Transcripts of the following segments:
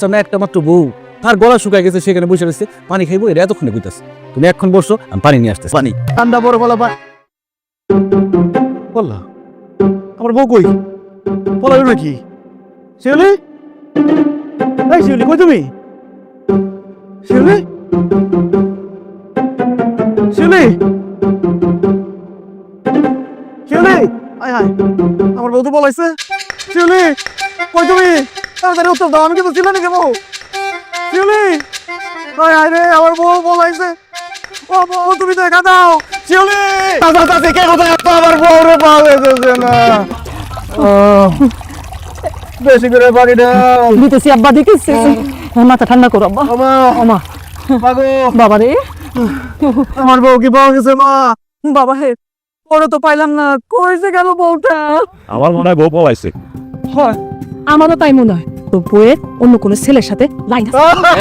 সামনে একটা মাত্র বউ, তার গলা শুকায় গেছে, সেখানে বসে রয়েছে, পানি খাইবো, এরা এতক্ষণে কইতাছে। তুমি এখন বসো, আমি পানি নিয়ে আসতেছি। পানি ঠান্ডা বড় বলা বললা আমার বউ কই? বলা নাকি? শিউলি, এই শিউলি, কই তুমি? শিউলি, শিউলি, শিউলি, আয় হায়, আমার বউ তো বলাইছে। শিউলি, কই তুমি? তাড়াতাড়ি উত্তর দাও, আমি কিন্তু ছিল নাকি বউ? শিউলি, আয় হায় রে, আমার বউ বলাইছে। ও বউ, তুমি দেখা দাও। শিউলি, কে কোথায়? আমার বউ রে পালাইছে না। বেশি করে পানি দাও। দিতেছি আব্বা, দিতেছি। মাথা ঠান্ডা করো আব্বা। আমা বাবা রে, আমার বউ কি পাওয়া গেছে মা? বাবা হে, ওরা তো পাইলাম না, কইছে গেল বউটা। আমার মনে হয় বউ পলাইছে। হয়, আমারও তাই মনে হয়। তো বউয়ের অন্য কোনো ছেলের সাথে লাইন আছে।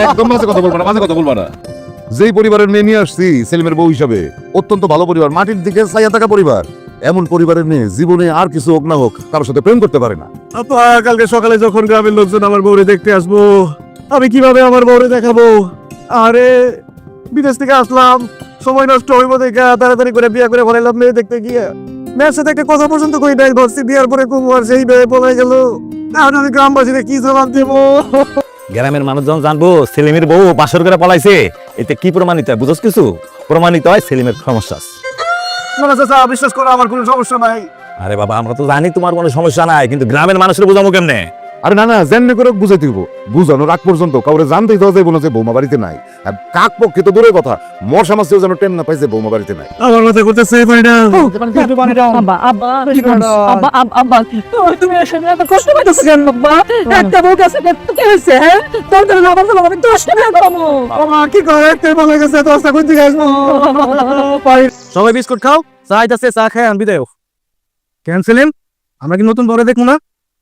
একদম বাজে কথা বলবা না, বাজে কথা বলবা না। যেই পরিবারের মেয়ে নিয়ে আসছি সেলিমের বউ হিসাবে, অত্যন্ত ভালো পরিবার, মাটির দিকে ছাইয়া থাকা পরিবার, এমন পরিবারের মেয়ে জীবনে আর কিছু হোক না হোক কারোর সাথে প্রেম করতে পারে না। আপা, কালকে সকালে যখন গ্রামের লোকজন আমার বউরে দেখতে আসবো, আমি কিভাবে আমার বউরে দেখাবো? আরে বিদেশ থেকে আসলাম, সময় নষ্ট হইব দেখে তাড়াতাড়ি করে বিয়ে করে ফেলাইলাম মেয়ে দেখতে গিয়ে। মেয়ের সাথে একটা কথা পর্যন্ত কই নাই, ধরছি বিয়ার পরে কুমার সেই মেয়ে বলাই গেল। এখন আমি গ্রামবাসীদের কি জবাব দেবো? গ্রামের মানুষজন জানবো সেলিমের বউ বাসর করে পলাইছে, এতে কি প্রমাণিত হয় বুঝছ? কিছু প্রমাণিত হয় সেলিমের সমস্যা আছে। বিশ্বাস করো, আমার কোনো সমস্যা নাই। আরে বাবা, আমরা তো জানি তোমার কোনো সমস্যা নাই, কিন্তু গ্রামের মানুষের বোঝাবো কেমনে? আরে না না, যেমনি করে বুঝাইতে হইব, বুঝানোর আগ পর্যন্ত কাউরে জানতেই দেওয়া যাইব না যে বৌমা বাড়িতে নাই। আর কাক পক্ষে তো দূরের কথা, মর সমাজেও যেন টেন না পাইছে বৌমা বাড়িতে নাই। আমার মাথা করতেছে পানি দাও। আব্বা আব্বা আব্বা আব্বা, তুমি এসে এত কষ্ট পাইতেছ কেন আব্বা? একটা বউ কাছে কি হয়েছে? হ্যাঁ, তোর জন্য আমার জন্য অনেক কষ্ট হয়ে গেল। আমার কি করে তে বলে গেছে, দশটা কই থেকে আসবো? সবাই বিস্কুট খাও, চা আইতাছে, চা খাই আনবি দেও। কেন সেলিম, আমরা কি নতুন বউরে দেখবো না?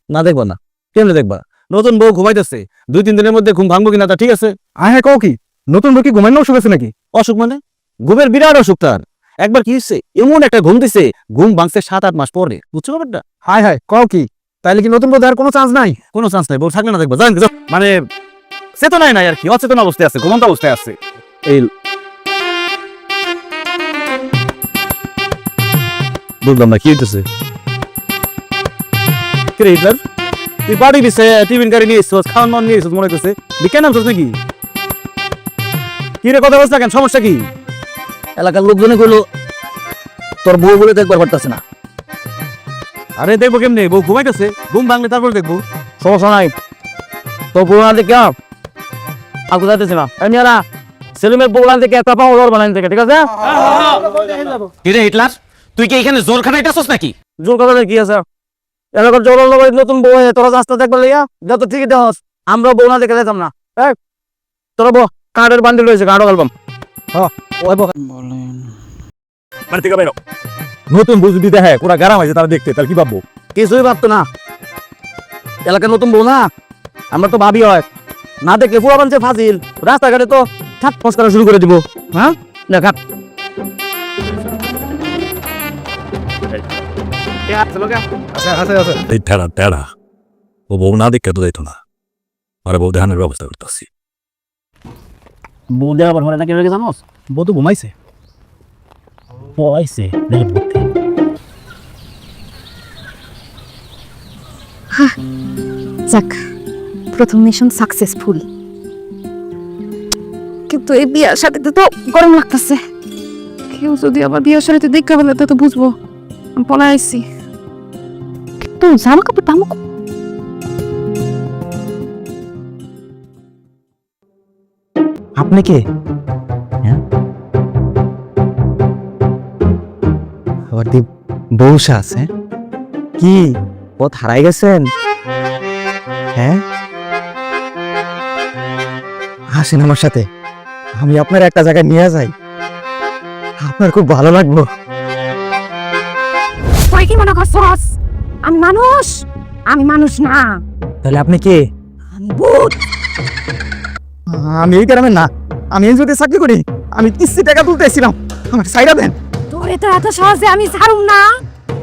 না দেখবো না, কেমনে দেখবা? নতুন বউ ঘুমাইতেছে, 2-3 দিনের মধ্যে ঘুম ভাঙবো কিনা তা ঠিক আছে। হ্যাঁ, কও কি নতুন বউ কি ঘুমাইনো অসুখ আছে নাকি? অসুখ মানে ঘুমের বিরাট অসুখ তার। একবার কি হচ্ছে, এমন একটা ঘুম দিছে, ঘুম ভাঙছে 7-8 মাস পরে, বুঝছো ব্যাপারটা? হায় হায়, কও কি? তাইলে কি নতুন বউ দেওয়ার কোনো চান্স নাই? কোনো চান্স নাই, বউ থাকলে না দেখবো, জানেন মানে চেতনায় নাই আর কি, অচেতন অবস্থায় আছে, ঘুমন্ত অবস্থায় আছে। এই বুঝলাম না কি হইতেছে। কিরে হিটলার, তুই বাড়ি দিছে, টিফিন গাড়ি নিয়ে এসছিস, খাওয়ান মান নিয়ে এসছিস, মনে করছে বিজ্ঞান আনছিস নাকি? কি রে, কথা বলছ না কেন? সমস্যা কি? এলাকার লোকজনে কইলো তোর বউ বলে দেখবার পারতাছে না। আরে দেখবো কেমনে? বউ ঘুমাইতেছে, ঘুম ভাঙলে তারপর দেখবো। সমস্যা নাই, তো বউ না দেখে আগু যাইতেছে না। এমনিরা সেলিমের বউ না দেখে একটা পাওয়া বানাই থেকে, ঠিক আছে? কি রে হিটলার, তুই কি এখানে জোর খাটাইতেছস নাকি? জোর কথা কি আছে? এলাকার জল নতুন বউ তোরা রাস্তা দেখবে লইয়া যত ঠিকই দেহস, আমরা বউ না দেখে যেতাম না। তোরা বউ কার্ডের বান্ডিল রয়েছে, কার্ডও অ্যালবাম। বাড়ি থেকে বেরো। নতুন বউ যদি দেখে পুরা গ্রাম আছে তারা দেখতে, তাহলে কি ভাববো? কিছুই ভাবতো না, এলাকার নতুন বউ না, আমরা তো ভাবি হয় না দেখলে পুরো বানছে ফাজিল, রাস্তাঘাটে তো ঠাট ফস করা শুরু করে দিব। হ্যাঁ, দেখা এই টেরা টেরা, ও বউ না দেখে তো যাইতো না, আরে বউ দেখানোর ব্যবস্থা করতেছি। বউ দেওয়ার পরে নাকি রেখে জানোস, বউ তো ঘুমাইছে। পয়সে যাক, প্রথম মিশন সাকসেসফুল। কিন্তু এই বিয়ার সাথে তো গরম লাগতেছে। কেউ যদি আবার বিয়ার সাথে দেখা পেলে তো বুঝবো আমি পলাই আইছি। কিন্তু জামা কাপড় দাম আপনি কে? আবার দি বউসা আছে কি? পথ হারাই গেছেন? হ্যাঁ, আসেন আমার সাথে, আমি আপনার একটা জায়গায় নিয়ে যাই, আপনার খুব ভালো লাগলো। তুই কি মনে করছস আমি মানুষ? আমি মানুষ না, তাহলে আপনি কে? আমি ভূত। আমি এই গ্রামে না, আমি এনজিওতে চাকরি করি, আমি কিস্তি টাকা তুলতে এসেছিলাম, আমার সাইডা দেন। তোরে তো এত সহজে আমি ছাড়ুম না।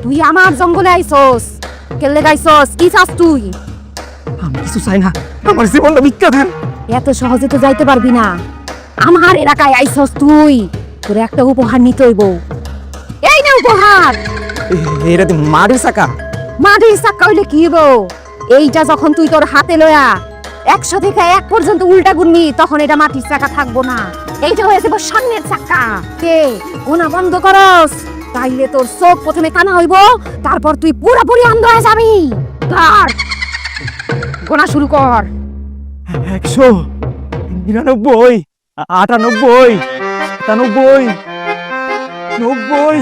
তুই আমার জঙ্গলে আইছস, কেলে গাইছস, কি চাস তুই? আমি কিছু চাই না, আমার জীবনটা ভিক্ষা দেন। এত সহজে তো যাইতে পারবি না। আমার এলাকায় আইছস তুই, তোর একটা উপহার নিতে হইব। এই না উপহার। এটা তো মাটির চাকা। মাটির চাকা হইলে কি হইব? এইটা যখন তুই তোর হাতে লয়া 100 থেকে 1 পর্যন্ত উল্টা গুনবি, তখন এটা মাটির চাকা থাকবো না, এইটা হয়ে যাবে সামনের চাকা। কে গোনা বন্ধ করস, তাইলে তোর চোখ প্রথমে কানা হইব, তারপর তুই পুরোপুরি অন্ধ হয়ে যাবি। ধর, গোনা শুরু কর। 100, 99, 98, 97, 90।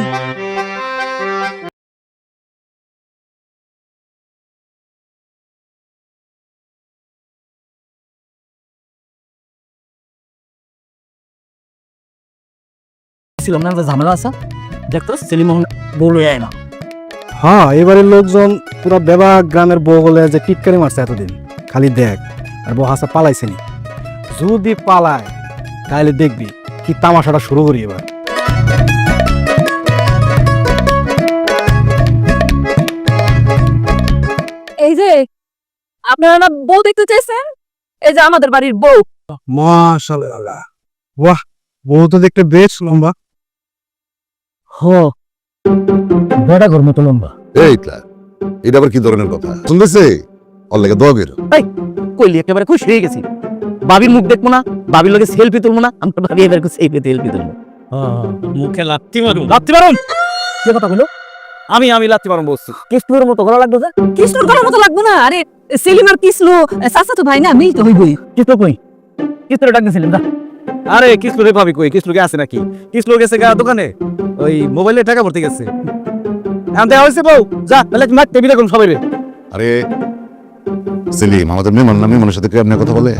ছিলাম না, ঝামেলা আছে দেখতো, সেলিম বলে যায় না। হ্যাঁ, এবারের লোকজন পুরো বেবা গ্রামের বউ বলে যে টিটকারি মারছে এতদিন, খালি দেখ। আর বউ হাসা পালাইছেনি, যদি পালায় তাহলে দেখবি কি তামাশাটা শুরু করি এবার। এই যে আপনারা না বউ দেখতে চাইছেন, এই যে আমাদের বাড়ির বউ। মাশাআল্লাহ, বাহ, বউ তো দেখতে বেশ লম্বা। বড় ঘর মতো লম্বা। এইটা এটা আবার কি ধরনের কথা শুনতেছে? ওর লাগে দোয়া বেরো। কইলি একেবারে খুশি হয়ে গেছি। বাবির মুখ দেখবো না, বাবির লগে সেলফি তুলবো না, আমরা ভাবি এবার সেলফি তুলবো। মুখে লাত্তি মারুন, লাত্তি মারুন। কি কথা বলো? আমি লাত্তি মারুন বলছি। কৃষ্ণের মতো গলা লাগবে যে? কৃষ্ণর গলার মতো লাগবো না? আরে সেলিম আর কৃষ্ণ চাচা তো ভাই না, মিল তো হইবই। কৃষ্ণ কই? কৃষ্ণরে ডাক দিয়েছিলাম যা। আরে কৃষ্ণরে ভাবি কই? কৃষ্ণকে আছে নাকি? কৃষ্ণ গেছে গা দোকানে, ওই মোবাইলে টাকা ভরতে গেছে। এখন দেওয়া হয়েছে বউ, যা তাহলে মাঠ টেবিলে কোন সবাই রে। আরে সেলিম আমাদের মেহমান না, মেহমানের সাথে কেমন কথা বলে?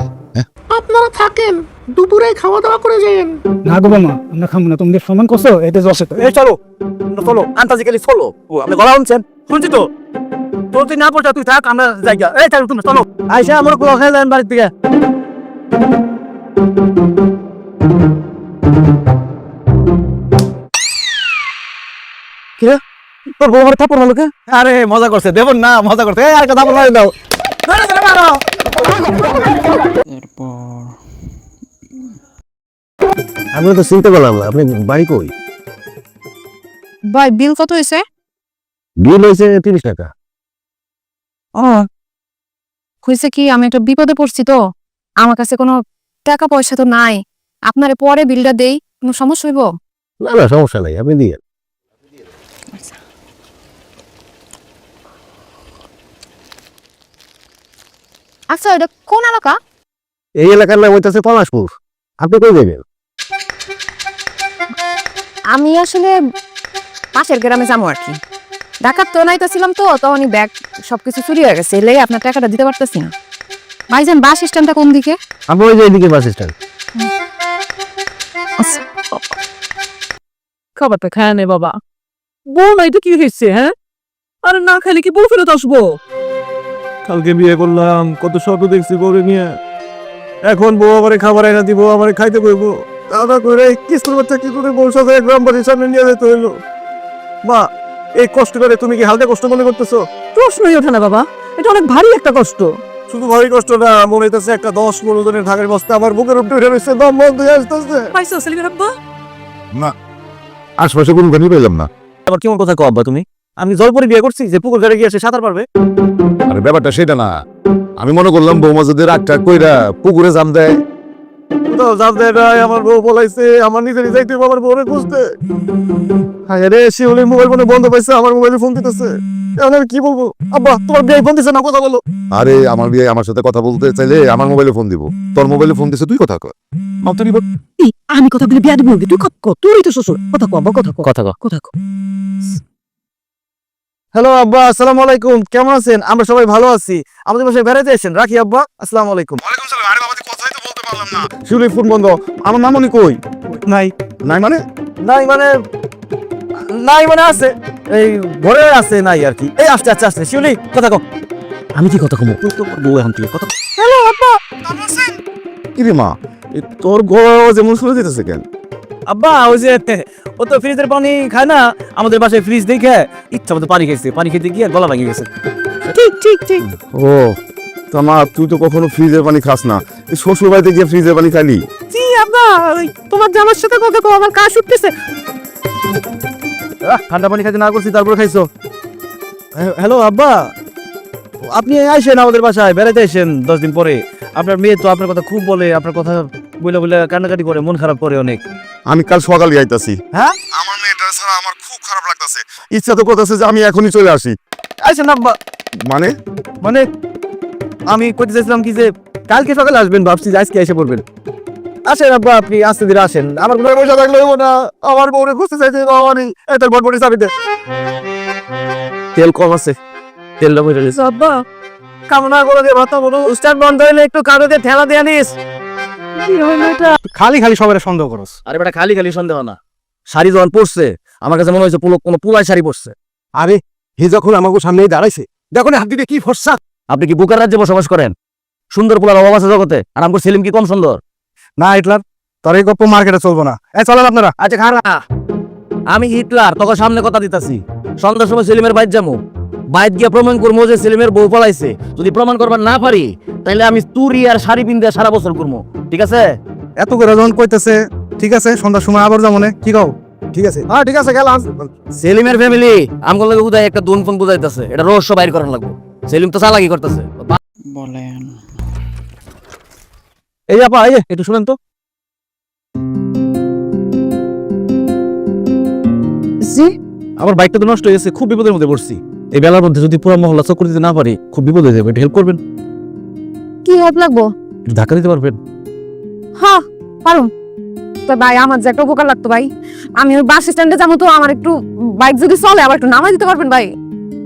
আপনারা থাকেন, দুপুরে খাওয়া দাওয়া করে যাবেন। না গো মামা, আমরা খাবো না, তুমি সম্মান করছো, এটা যশে তো। এই চলো চলো, আন্তাজিক্যালি চলো। ও আপনি গলা শুনছেন? শুনছি তো। তোর তুই না পড়ছা তুই থাক, আমরা জায়গা। এই চলো তুমি চলো। আইসা আমার কোলা খেয়ে যাবেন বাড়ির দিকে। তোর বউ আমার থাপড় মারলো কে? আরে মজা করছে, দেবন না মজা করছে। এই আর একটা থাপড় মারি দাও। আমি তো চিন্তা করলাম না, আপনি বাড়ি কই? ভাই বিল কত হয়েছে? বিল হয়েছে 30 টাকা। ও, হয়েছে কি, আমি একটা বিপদে পড়ছি তো, আমার কাছে কোনো টাকা পয়সা তো নাই। আপনারে পরে বিলটা দেই, কোনো সমস্যা হইব? না না, সমস্যা নাই, আপনি দিয়ে। আচ্ছা, এটা কোন এলাকা? এই এলাকার নাম হইতেছে পলাশপুর। আপনি কই যাবেন? আমি আসলে পাশের গ্রামে যাবো আর কি। ঢাকার তো নাইতেছিলাম তো, তখনই ব্যাগ সবকিছু চুরি হয়ে গেছে, এলে আপনার টাকাটা দিতে পারতেছি না। ভাইজান, বাস স্ট্যান্ডটা কোন দিকে? আপনি ওই যে এদিকে বাস স্ট্যান্ড। খাবারটা খায় নে বাবা। বউ নাই তো কি হয়েছে? হ্যাঁ, আরে না খাইলে কি বউ ফেরত আসবো? কালকে বিয়ে করলাম, কত স্বপ্ন দেখছি বউরে নিয়ে। এখন বউ আমারে খাবার এনে দিব, আমারে খাইতে কইবো। দাদা করে কিস্তুর বাচ্চা কি করে বউ সাথে গ্রাম বাড়ির সামনে নিয়ে যেতে হইলো। মা, এই কষ্ট করে তুমি কি হালকা কষ্ট মনে করতেছো? প্রশ্নই ওঠে না বাবা, এটা অনেক ভারী একটা কষ্ট। শুধু ভারী কষ্ট না, মনে হইতেছে একটা 10-15 জনের ঢাকার বস্তা আমার বুকের উপরে উঠে রয়েছে, দম বন্ধ হয়ে আসতেছে। পাইছো সেলিমের আব্বা? না, আশপাশে কোনো গানি পেলাম না। আবার কেমন কথা কও আব্বা তুমি? আমি জলপরি বিয়ে করছি যে পুকুর ঘাটে গিয়ে সে সাঁতার পারবে? আরে ব্যাপারটা সেটা না, আমি মনে করলাম বৌমা যদি রাগটা কইরা পুকুরে জাম দেয়। কোথাও জাল দেয় নাই, আমার বউ বলাইছে আমার নিজেরই যাইতে হবে আমার বউরে খুঁজতে। হায় রে, শিউলির মোবাইল ফোনে বন্ধ পাইছে, আমার মোবাইলে ফোন দিতেছে। এখন আমি কি বলবো? আব্বা, তোমার বিয়ে ফোন দিছে না, কথা বলো। আরে আমার বিয়ে আমার সাথে কথা বলতে চাইলে আমার মোবাইলে ফোন দিব, তোর মোবাইলে ফোন দিছে তুই কথা কর। তুমি আমি কথা বলে বিয়া দিব, তুই কত কো, তুই তো শ্বশুর, কথা কো আব্বা, কথা কো, কথা কও। কথা কো। হ্যালো আব্বা, আসসালামু আলাইকুম। কেমন আছেন? আমরা সবাই ভালো আছি। আমাদের বাসায় বেড়াতে এসেছেন। রাখি আব্বা, আসসালামু আলাইকুম। শিউলির ফোন বন্ধ। আমার মামনি কই? নাই নাই মানে? নাই মানে নাই মানে আছে, এই ঘরে আছে, নাই আর কি। এই আসতে আসতে আসতে শিউলি, কথা কও। আমি কি কথা কমু? তুই তো বউ এখন থেকে কথা। হ্যালো আব্বা, কি রে মা, এ তোর গলা যেমন শুনে যেতেছে কেন? আব্বা ওই যে ও তো ফ্রিজের পানি খায় না, আমাদের বাসায় ফ্রিজ দেখে ইচ্ছা মতো পানি খাইছে, পানি খেতে গিয়ে গলা ভেঙে গেছে। ঠিক ঠিক ঠিক। ও, তা মা তুই তো কখনো ফ্রিজের পানি খাস না, এই শ্বশুর বাড়িতে গিয়ে ফ্রিজের পানি খাইলি? জি আব্বা, ওই তোমার জামার সাথে কথা কও, আমার কাশ উঠতেছে। ঠান্ডা পানি খাইতে না করছি তারপরে খাইছো? হ্যালো আব্বা, আপনি আইসেন আমাদের বাসায় বেড়াইতে আইসেন 10 দিন পরে। আপনার মেয়ে তো আপনার কথা খুব বলে, আপনার কথা বলে বলে কান্নাকাটি করে, মন খারাপ করে অনেক। আমি কাল সকালে আইতাছি। হ্যাঁ, আমার মেয়েটা ছাড়া আমার খুব খারাপ লাগতাছে, ইচ্ছা তো করতেছে যে আমি এখনই চলে আসি। আইসেন আব্বা। মানে মানে আমি কইতে চাইছিলাম কি যে কালকে সকালে আসবেন, ভাবছি যে আজকে এসে পড়বেন। আসেন আব্বা, আপনি আস্তে ধীরে আসেন। আমার ঘরে বসে থাকলে হইব না, আমার বউরে খুঁজতে চাইছে বাবানি। তার বটবটি চাবি দে, তেল কম আছে, তেলটা বইটা দিস। আব্বা, কামনা করে দিয়ে ভাতা বলো, স্টার্ট বন্ধ হইলে একটু কাগজে ঠেলা দিয়ে নিস। কি হইলো এটা? খালি খালি সবাই সন্দেহ করস। আরে বেটা, খালি খালি সন্দেহ না, শাড়ি যখন পরছে আমার কাছে মনে হয়েছে কোনো পুলাই শাড়ি পরছে। আরে হে যখন আমাকে সামনেই দাঁড়াইছে, দেখো না হাত দিতে কি ফর্সা। আপনি কি বুকার রাজ্যে বসবাস করেন? সুন্দর পোলার অভাব আছে জগতে, আর আমার সেলিম কি কম সুন্দর? না হিটলার, তোর এই গপ্প মার্কেটে চলবো না। চলেন আপনারা। আচ্ছা খারা, আমি হিটলার তোকে সামনে কথা দিতাছি, সন্ধ্যার সময় সেলিমের বাইর যাবো, বাইর গিয়ে প্রমাণ করবো যে সেলিমের বউ পলাইছে। যদি প্রমাণ করবার না পারি তাহলে আমি তুরি আর শাড়ি পিন্ধে সারা বছর করবো, ঠিক আছে? এত করে যখন কইতেছে, ঠিক আছে সন্ধ্যার সময় আবার যাবো না, কি কও? ঠিক আছে, হ্যাঁ ঠিক আছে গেলাম। সেলিমের ফ্যামিলি আমগুলো লাগে উদয় একটা দুন ফোন বুঝাইতেছে, এটা রহস্য বাইর করার লাগবে। সেলিম তো চালাকি করতেছে। বলেন। এই আপা, এই যে একটু শুনেন তো। জি, আমার বাইকটা তো নষ্ট হয়ে গেছে, খুব বিপদের মধ্যে পড়ছি। এই বেলার মধ্যে যদি পুরো মহল্লা চক্কর দিতে না পারি, খুব বিপদ হয়ে যাবে। একটু হেল্প করবেন? কি হেল্প লাগবো? একটু ধাক্কা দিতে পারবেন? হ্যাঁ পারুম। তো ভাই আমার যে একটা উপকার লাগতো ভাই, আমি ওই বাস স্ট্যান্ডে যাবো, তো আমার একটু বাইক যদি চলে আবার একটু নামাই দিতে পারবেন ভাই?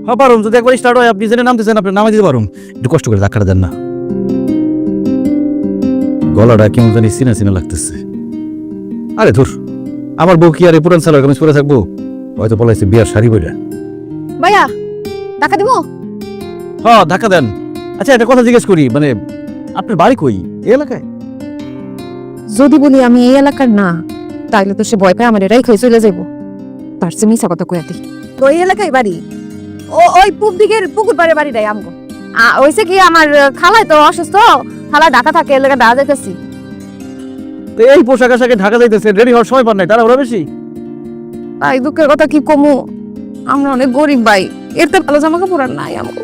হ্যাঁ পারুম, যদি একবার স্টার্ট হয় আপনি জেনে নামতেছেন, আপনি নামাই দিতে পারুম। একটু কষ্ট করে ধাক্কাটা দেন না। গলাটা কেমন জানি চিনা চিনা লাগতেছে। আরে ধুর, আমার বউ কি আর এই পুরান সালোয়ার কামিজ পরে থাকবো? হয়তো পলাইছে বিয়ার শাড়ি পরে। ভাইয়া টাকা দিব? হ্যাঁ ধাক্কা দেন। আচ্ছা একটা কথা জিজ্ঞেস করি, মানে আপনার বাড়ি কই, এই এলাকায়? যদি বলি আমি এই এলাকার না, তাইলে তো সে ভয় পায় আমার এরাই খেয়ে চলে যাইবো। তার চেয়ে মিশা কথা কয়ে দিই। তো এই এলাকায় বাড়ি, ওই পূব দিকের পুকুর পাড়ে বাড়িটাই আমগো। ওইসে কি আমার খালায় তো অসুস্থ, খালা ঢাকা থাকে, এলাকা দাঁড়া যাইতেছি। তো এই পোশাক আশাকে ঢাকা যাইতেছে, রেডি হওয়ার সময় পান নাই, তারা ওরা বেশি। তাই দুঃখের কথা কি কমু, আমরা অনেক গরিব ভাই, এর তো ভালো জামা কাপড় আর নাই আমগো।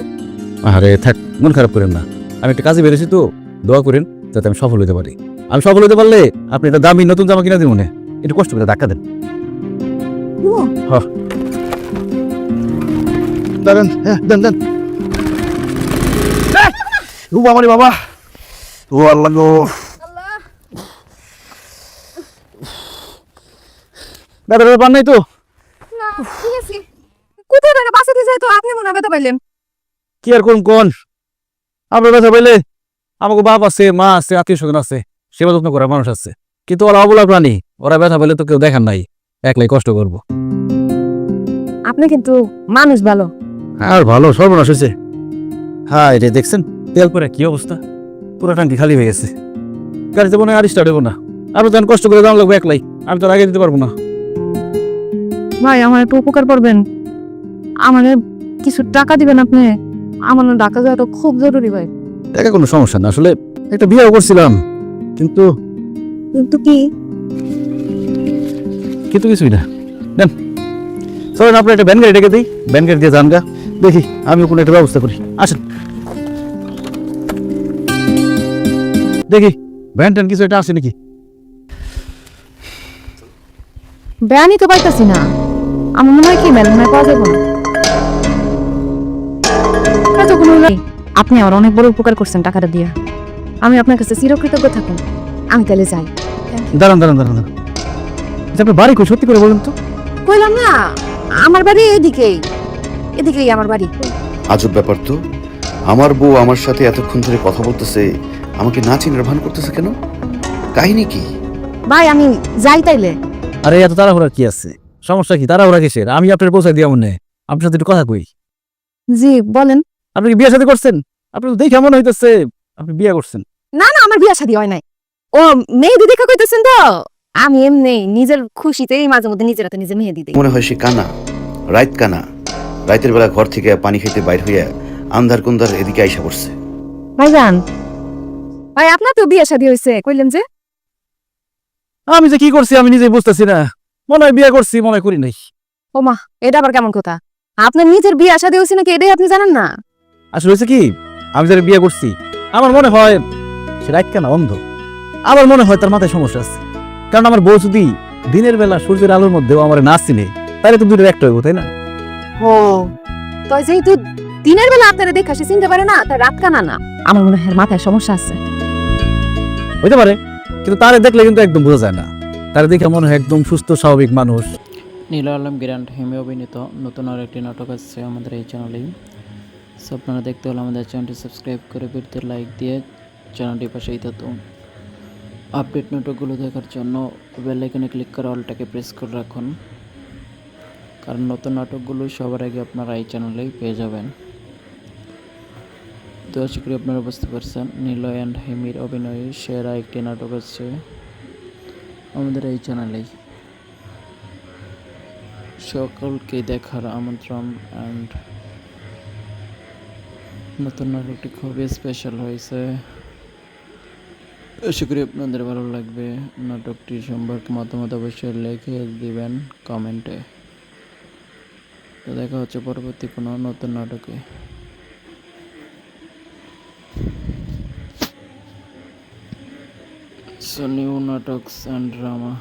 আরে থাক, মন খারাপ করেন না। আমি একটা কাজে বেরিয়েছি তো, দোয়া করেন যাতে আমি সফল হতে পারি। আমি সফল হতে পারলে আপনি একটা দামি নতুন জামা কিনা দিন, মনে একটু কষ্ট করে ধাক্কা দেন। দাঁড়ান, হ্যাঁ দেন দেন। ও বাবা রে বাবা, ও আল্লাহ গো। ব্যাপার ব্যাপার নাই তো। না ঠিক আছে, কোথায় টাকা বাসা দিয়ে যায় তো আপনি মনে ব্যথা পাইলেন? কি আর করুন কোন, আপনার ব্যথা পাইলে আমাকে বাপ আছে, মা আছে, আত্মীয় স্বজন আছে, সেবা যত্ন করার মানুষ আছে। কিন্তু ওরা অবলা প্রাণী, ওরা ব্যথা পেলে তো কেউ দেখার নাই, একলাই কষ্ট করবো। আপনি কিন্তু মানুষ ভালো। আর ভালো সর্বনাশ হয়েছে। হ্যাঁ রে, দেখছেন তেল পরে কি অবস্থা, পুরো ট্যাঙ্কি খালি হয়ে গেছে। গাড়িতে মনে হয় আর স্টার্ট হবো না। আপনি তখন কষ্ট করে দাম লাগবে একলাই, আমি তো আর আগে দিতে পারবো না। ভাই আমার একটু উপকার করবেন, আমার কিছু টাকা দিবেন আপনি, আমার না ঢাকা যাওয়াটা খুব জরুরি ভাই। টাকা কোনো সমস্যা না, আসলে একটা বিয়েও করছিলাম, কিন্তু কিন্তু কি? কিন্তু কিছুই না। দেন চলেন, আপনার একটা ভ্যান গাড়ি ডেকে দিই, ভ্যান গাড়ি দিয়ে যান গা, দেখি আমিও কোনো একটা ব্যবস্থা করি। আসেন দেখি ভ্যান ট্যান কিছু একটা আসে নাকি। বেআনি তো পাইতাছি না, আমার মনে হয় কি মেলায় পাওয়া যাবে না। আপনি আমার অনেক বড় উপকার করছেন টাকাটা দিয়া, আমি আপনার কাছে চিরকৃতজ্ঞ থাকেন। আমি তাহলে যাই। দাঁড়ান দাঁড়ান দাঁড়ান দাঁড়ান, আচ্ছা আপনার বাড়ি কই সত্যি করে বলুন তো। কইলাম না আমার বাড়ি এদিকেই, এদিকেই আমার বাড়ি। আজব ব্যাপার তো, আমার বউ আমার সাথে এতক্ষণ ধরে কথা বলতেছে, আমাকে না চিনার ভান করতেছে কেন? কাহিনী কি? ভাই আমি যাই তাইলে। আরে এত তাড়াহুড়া কি আছে, সমস্যা কি, তাড়াহুড়া কিসের? আমি আপনার পৌঁছাই দিয়া মনে, আপনার সাথে একটু কথা কই। জি বলেন। আপনি কি বিয়ে শাদী করছেন? আপনি তো দেখে মনে হইতেছে আপনি বিয়ে করছেন। না না, আমার বিয়ে শাদী হয় নাই। ও মেহেদি দেখা কইতেছেন তো, আমি এমনি নিজের খুশিতেই মাঝে মধ্যে নিজের হাতে নিজে মেহেদি দিই। মনে হয় সে কানা, রাত কানা। রাতের বেলা ঘর থেকে পানি খেতে বাইর হইয়া আন্ধার কুন্দার এদিকে আইসা পড়ছে। ভাইজান, ভাই আপনার তো বিয়ে শাদী হয়েছে কইলেন যে? আমি যে কি করছি আমি নিজেই বুঝতেছি না, মনে হয় বিয়ে করছি, মনে হয় করি নাই। ওমা, এটা আবার কেমন কথা? আপনার নিজের বিয়ে শাদী হয়েছে নাকি এটাই আপনি জানেন না? আসলে হয়েছে কি, আমি যারা বিয়ে করছি আমার মনে হয় সে রাত কেনা অন্ধ। আমার মনে হয় তার মাথায় সমস্যা আছে, কারণ আমার বউ যদি দিনের বেলা সূর্যের আলোর মধ্যেও আমার না চিনে তাহলে তো দুটোর একটা হইব, তাই না? ও, তো যেহেতু দিনের বেলা আপনারা দেখা সে চিনতে পারে না, তার রাত কানা না। আমার মনে হয় মাথায় সমস্যা আছে। হইতে পারে, কিন্তু তারে দেখলে কিন্তু একদম বোঝা যায় না। তারে দেখে মনে হয় একদম সুস্থ স্বাভাবিক মানুষ। নীল আলম গ্র্যান্ড হেমে অভিনীত নতুন আর একটি নাটক আসছে আমাদের এই চ্যানেলেই। সো আপনারা দেখতে হলে আমাদের চ্যানেলটি সাবস্ক্রাইব করে ভিডিওতে লাইক দিয়ে চ্যানেলটির পাশেই থাকুন। আপডেট নাটকগুলো দেখার জন্য বেল আইকনে ক্লিক করে অলটাকে প্রেস করে রাখুন, কারণ নতুন নাটকগুলো সবার আগে আপনারা এই চ্যানেলেই পেয়ে যাবেন। তো আশা করি আপনারা বুঝতে পারছেন নীল অ্যান্ড হেমির অভিনয়ে সেরা একটি নাটক আসছে আমাদের এই চ্যানেলেই। সকলকে দেখার আমন্ত্রণ। অ্যান্ড নতুন নাটকটি খুবই স্পেশাল হয়েছে, আশা করি আপনাদের ভালো লাগবে। নাটকটি সম্পর্কে মতামত অবশ্যই লিখে দিবেন কমেন্টে। তো দেখা হচ্ছে পরবর্তী কোনো নতুন নাটকে। সো নিউ নাটকস অ্যান্ড ড্রামা।